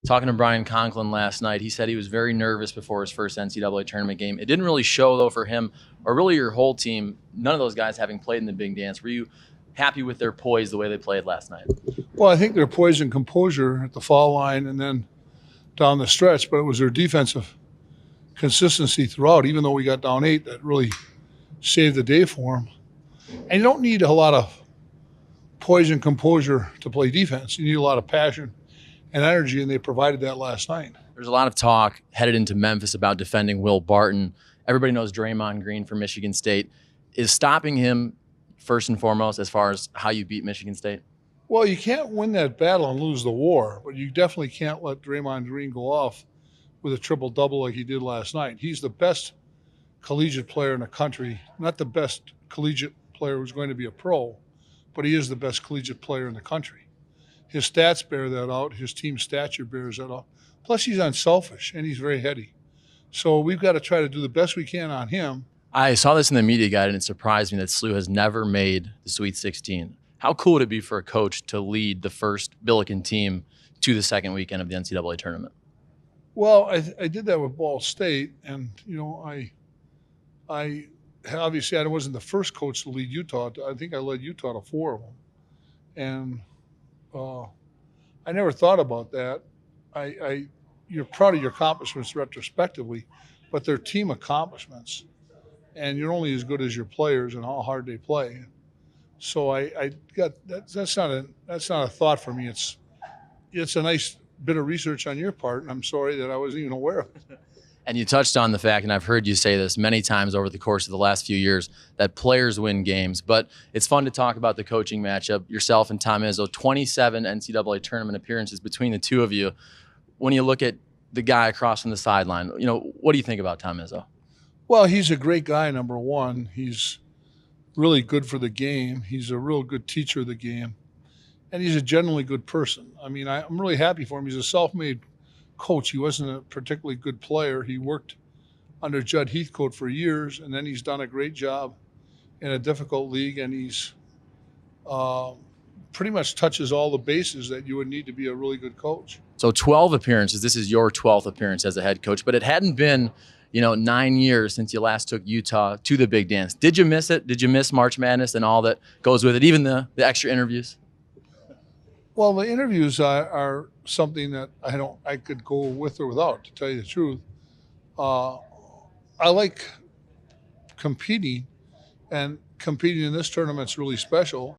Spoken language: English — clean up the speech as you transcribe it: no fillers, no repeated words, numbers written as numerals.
Talking to Brian Conklin last night, he said he was very nervous before his first NCAA tournament game. It didn't really show, though, for him or really your whole team, none of those guys having played in the big dance. Were you happy with their poise the way they played last night? Well, I think their poise and composure at the foul line and then down the stretch, but it was their defensive consistency throughout, even though we got down 8, that really saved the day for them. And you don't need a lot of poise and composure to play defense. You need a lot of passion and energy, and they provided that last night. There's a lot of talk headed into Memphis about defending Will Barton. Everybody knows Draymond Green from Michigan State. Is stopping him first and foremost as far as how you beat Michigan State? Well, you can't win that battle and lose the war, but you definitely can't let Draymond Green go off with a triple-double like he did last night. He's the best collegiate player in the country, not the best collegiate player who's going to be a pro, but he is the best collegiate player in the country. His stats bear that out. His team stature bears that out. Plus, he's unselfish, and he's very heady. So we've got to try to do the best we can on him. I saw this in the media guide, and it surprised me that SLU has never made the Sweet 16. How cool would it be for a coach to lead the first Billiken team to the second weekend of the NCAA tournament? Well, I did that with Ball State, and I obviously I wasn't the first coach to lead Utah. I think I led Utah to 4 of them, and I never thought about that. You're proud of your accomplishments retrospectively, but they're team accomplishments, and you're only as good as your players and how hard they play. So I got that's not a thought for me. It's a nice bit of research on your part, and I'm sorry that I wasn't even aware of it. And you touched on the fact, and I've heard you say this many times over the course of the last few years, that players win games. But it's fun to talk about the coaching matchup, yourself and Tom Izzo, 27 NCAA tournament appearances between the two of you. When you look at the guy across from the sideline, what do you think about Tom Izzo? Well, he's a great guy, number one. He's really good for the game. He's a real good teacher of the game. And he's a generally good person. I mean, I'm really happy for him. He's a self-made coach. He wasn't a particularly good player. He worked under Judd Heathcote for years, and then he's done a great job in a difficult league, and he's pretty much touches all the bases that you would need to be a really good coach. So 12 appearances. This is your 12th appearance as a head coach, but it hadn't been 9 years since you last took Utah to the big dance. Did you miss it? Did you miss March Madness and all that goes with it, even the extra interviews? Well, the interviews are something that I could go with or without, to tell you the truth. I like competing, and competing in this tournament's really special.